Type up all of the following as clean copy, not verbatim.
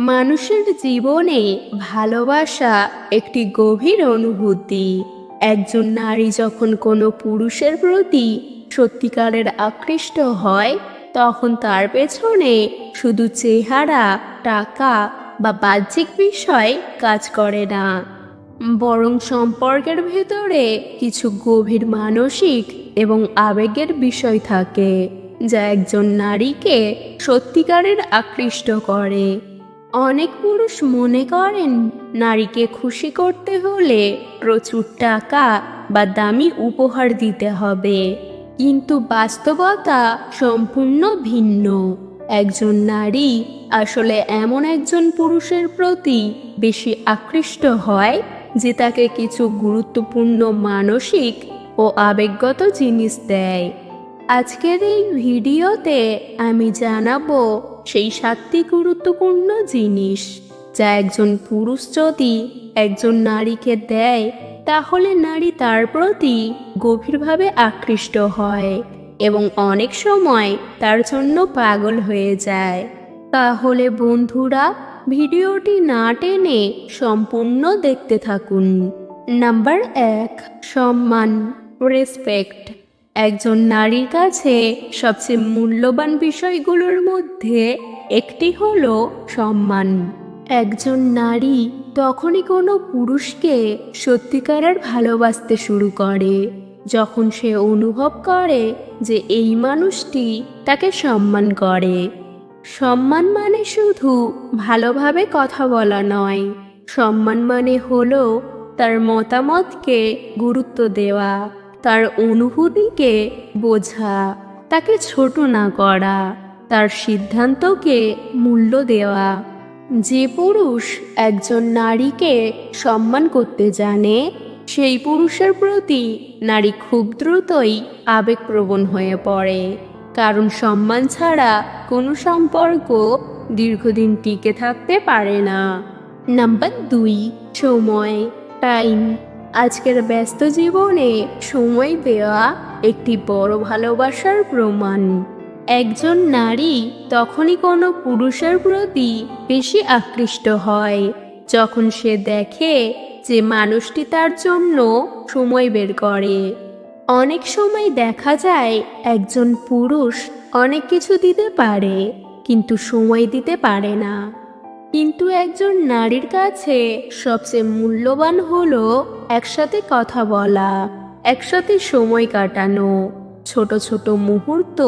মানুষের জীবনে ভালোবাসা একটি গভীর অনুভূতি। একজন নারী যখন কোনো পুরুষের প্রতি সত্যিকারের আকৃষ্ট হয়, তখন তার পেছনে শুধু চেহারা, টাকা বা বাহ্যিক বিষয় কাজ করে না, বরং সম্পর্কের ভেতরে কিছু গভীর মানসিক এবং আবেগের বিষয় থাকে, যা একজন নারীকে সত্যিকারের আকৃষ্ট করে। অনেক পুরুষ মনে করেন নারীকে খুশি করতে হলে প্রচুর টাকা বা দামি উপহার দিতে হবে, কিন্তু বাস্তবতা সম্পূর্ণ ভিন্ন। একজন নারী আসলে এমন একজন পুরুষের প্রতি বেশি আকৃষ্ট হয় যে তাকে কিছু গুরুত্বপূর্ণ মানসিক ও আবেগগত জিনিস দেয়। আজকের এই ভিডিওতে আমি জানাবো সেই 7টি গুরুত্বপূর্ণ জিনিস যা একজন পুরুষ যদি একজন নারীকে দেয়, তাহলে নারী তার প্রতি গভীরভাবে আকৃষ্ট হয় এবং অনেক সময় তার জন্য পাগল হয়ে যায়। তাহলে বন্ধুরা, ভিডিওটি না টেনে সম্পূর্ণ দেখতে থাকুন। নাম্বার 1, সম্মান, রেসপেক্ট। একজন নারীর কাছে সবচেয়ে মূল্যবান বিষয়গুলোর মধ্যে একটি হলো সম্মান। একজন নারী তখনই কোনো পুরুষকে সত্যিকারের ভালোবাসতে শুরু করে যখন সে অনুভব করে যে এই মানুষটি তাকে সম্মান করে। সম্মান মানে শুধু ভালোভাবে কথা বলা নয়, সম্মান মানে হলো তার মতামতকে গুরুত্ব দেওয়া, তার অনুভূতিকে বোঝা, তাকে ছোট না করা, তার সিদ্ধান্তকে মূল্য দেওয়া। যে পুরুষ একজন নারীকে সম্মান করতে জানে, সেই পুরুষের প্রতি নারী খুব দ্রুতই আবেগপ্রবণ হয়ে পড়ে, কারণ সম্মান ছাড়া কোনো সম্পর্ক দীর্ঘদিন টিকে থাকতে পারে না। নাম্বার 2, সময়, টাইম। আজকের ব্যস্ত জীবনে সময় দেওয়া একটি বড় ভালোবাসার প্রমাণ। একজন নারী তখনই কোনো পুরুষের প্রতি বেশি আকৃষ্ট হয় যখন সে দেখে যে মানুষটি তার জন্য সময় বের করে। অনেক সময় দেখা যায় একজন পুরুষ অনেক কিছু দিতে পারে কিন্তু সময় দিতে পারে না, কিন্তু একজন নারীর কাছে সবচেয়ে মূল্যবান হলো একসাথে কথা বলা, একসাথে সময় কাটানো, ছোট ছোট মুহূর্ত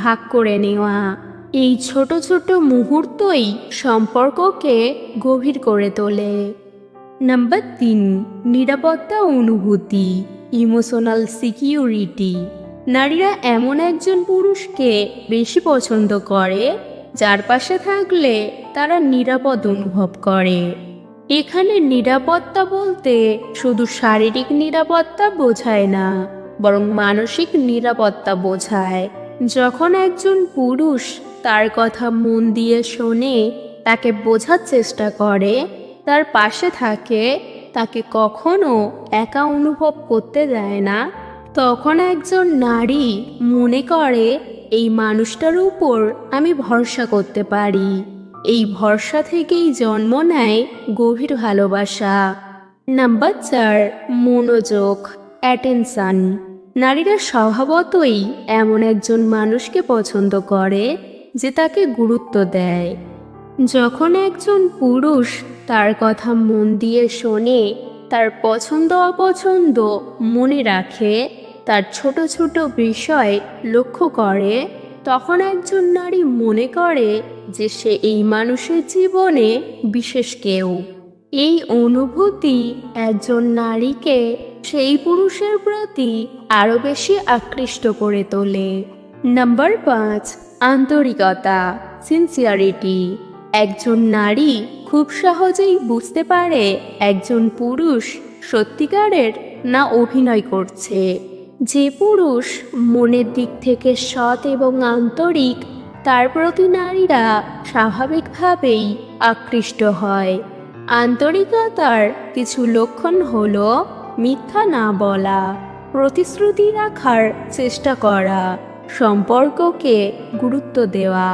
ভাগ করে নেওয়া। এই ছোট ছোট মুহূর্তই সম্পর্ককে গভীর করে তোলে। নাম্বার 3, নিরাপত্তা অনুভূতি, ইমোশনাল সিকিউরিটি। নারীরা এমন একজন পুরুষকে বেশি পছন্দ করে যার পাশে থাকলে তারা নিরাপদ অনুভব করে। এখানে নিরাপত্তা বলতে শুধু শারীরিক নিরাপত্তা বোঝায় না, বরং মানসিক নিরাপত্তা বোঝায়। যখন একজন পুরুষ তার কথা মন দিয়ে শোনে, তাকে বোঝার চেষ্টা করে, তার পাশে থাকে, তাকে কখনো একা অনুভব করতে দেয় না, তখন একজন নারী মনে করে এই মানুষটার উপর আমি ভরসা করতে পারি। এই ভরসা থেকেই জন্ম নেয় গভীর ভালোবাসা। নাম্বার 4, মনোযোগ, অ্যাটেনশন। নারীরা স্বভাবতই এমন একজন মানুষকে পছন্দ করে যে তাকে গুরুত্ব দেয়। যখন একজন পুরুষ তার কথা মন দিয়ে শোনে, তার পছন্দ অপছন্দ মনে রাখে, তার ছোট ছোট বিষয় লক্ষ্য করে, তখন একজন নারী মনে করে যে সে এই মানুষের জীবনে বিশেষ কেউ। এই অনুভূতি একজন নারীকে সেই পুরুষের প্রতি আরও বেশি আকৃষ্ট করে তোলে। নাম্বার 5, আন্তরিকতা, সিনসিয়ারিটি। একজন নারী খুব সহজেই বুঝতে পারে একজন পুরুষ সত্যিকারের না অভিনয় করছে। যে পুরুষ মনের দিক থেকে সৎ এবং আন্তরিক, তার প্রতি নারীরা স্বাভাবিকভাবেই আকৃষ্ট হয়। আন্তরিকতার কিছু লক্ষণ হলো মিথ্যা না বলা, প্রতিশ্রুতি রাখার চেষ্টা করা, সম্পর্ককে গুরুত্ব দেওয়া।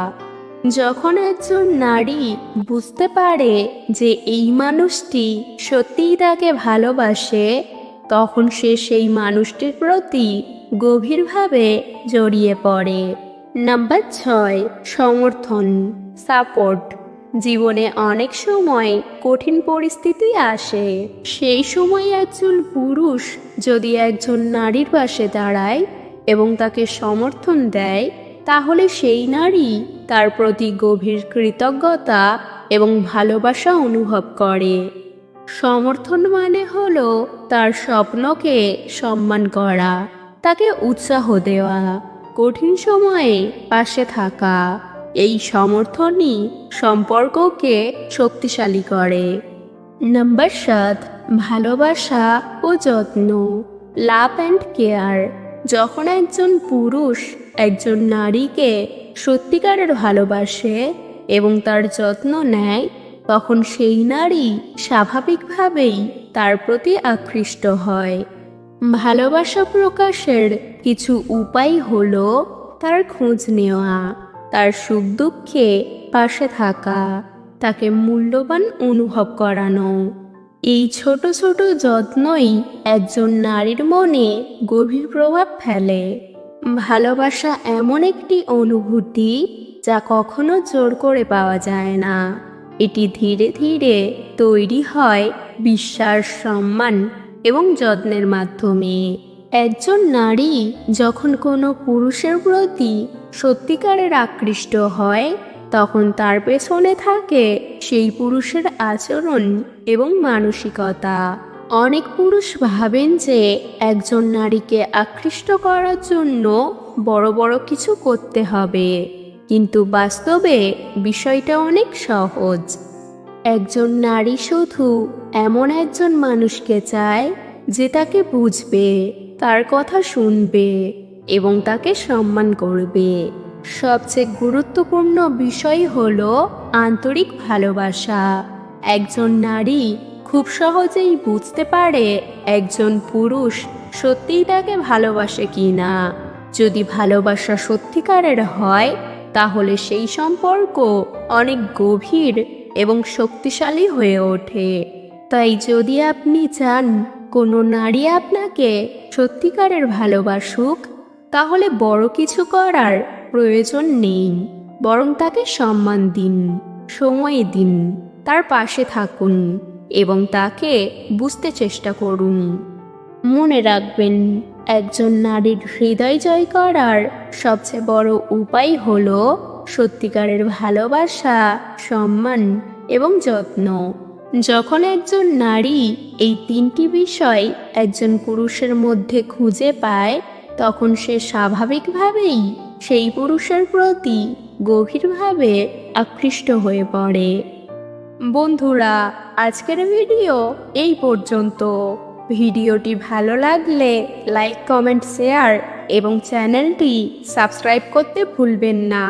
যখন একজন নারী বুঝতে পারে যে এই মানুষটি সত্যিই তাকে ভালোবাসে, তখন সে সেই মানুষটির প্রতি গভীরভাবে জড়িয়ে পড়ে। নাম্বার 6, সমর্থন, সাপোর্ট। জীবনে অনেক সময় কঠিন পরিস্থিতি আসে। সেই সময় একজন পুরুষ যদি একজন নারীর পাশে দাঁড়ায় এবং তাকে সমর্থন দেয়, তাহলে সেই নারী তার প্রতি গভীর কৃতজ্ঞতা এবং ভালোবাসা অনুভব করে। সমর্থন মানে হলো তার স্বপ্নকে সম্মান করা, তাকে উৎসাহ দেওয়া, কঠিন সময়ে পাশে থাকা। এই সমর্থনই সম্পর্ককে শক্তিশালী করে। নাম্বার 7, ভালোবাসা ও যত্ন, লাভ অ্যান্ড কেয়ার। যখন একজন পুরুষ একজন নারীকে সত্যিকারের ভালোবাসে এবং তার যত্ন নেয়, তখন সেই নারী স্বাভাবিকভাবেই তার প্রতি আকৃষ্ট হয়। ভালোবাসা প্রকাশের কিছু উপায় হলো তার খোঁজ নেওয়া, তার সুখ দুঃখে পাশে থাকা, তাকে মূল্যবান অনুভব করানো। এই ছোট ছোট যত্নই একজন নারীর মনে গভীর প্রভাব ফেলে। ভালোবাসা এমন একটি অনুভূতি যা কখনো জোর করে পাওয়া যায় না। এটি ধীরে ধীরে তৈরি হয় বিশ্বাস, সম্মান এবং যত্নের মাধ্যমে। একজন নারী যখন কোনো পুরুষের প্রতি সত্যিকারের আকৃষ্ট হয়, তখন তার পেছনে থাকে সেই পুরুষের আচরণ এবং মানসিকতা। অনেক পুরুষ ভাবেন যে একজন নারীকে আকৃষ্ট করার জন্য বড় বড় কিছু করতে হবে, কিন্তু বাস্তবে বিষয়টা অনেক সহজ। একজন নারী শুধু এমন একজন মানুষকে চায় যে তাকে বুঝবে, তার কথা শুনবে এবং তাকে সম্মান করবে। সবচেয়ে গুরুত্বপূর্ণ বিষয় হলো আন্তরিক ভালোবাসা। একজন নারী খুব সহজেই বুঝতে পারে একজন পুরুষ সত্যিই তাকে ভালোবাসে কিনা। যদি ভালোবাসা সত্যিকারের হয়, তাহলে সেই সম্পর্ক অনেক গভীর এবং শক্তিশালী হয়ে ওঠে। তাই যদি আপনি চান কোনো নারী আপনাকে সত্যিকারের ভালোবাসুক, তাহলে বড় কিছু করার প্রয়োজন নেই, বরং তাকে সম্মান দিন, সময় দিন, তার পাশে থাকুন এবং তাকে বুঝতে চেষ্টা করুন। মনে রাখবেন, একজন নারীর হৃদয় জয় করার সবচেয়ে বড় উপায় হলো সত্যিকারের ভালোবাসা, সম্মান এবং যত্ন। যখন একজন নারী এই 3টি বিষয় একজন পুরুষের মধ্যে খুঁজে পায়, তখন সে স্বাভাবিকভাবেই সেই পুরুষের প্রতি গভীরভাবে আকৃষ্ট হয়ে পড়ে। বন্ধুরা, আজকের ভিডিও এই পর্যন্ত। ভিডিওটি ভালো লাগলে লাইক, কমেন্ট, শেয়ার এবং চ্যানেলটি সাবস্ক্রাইব করতে ভুলবেন না।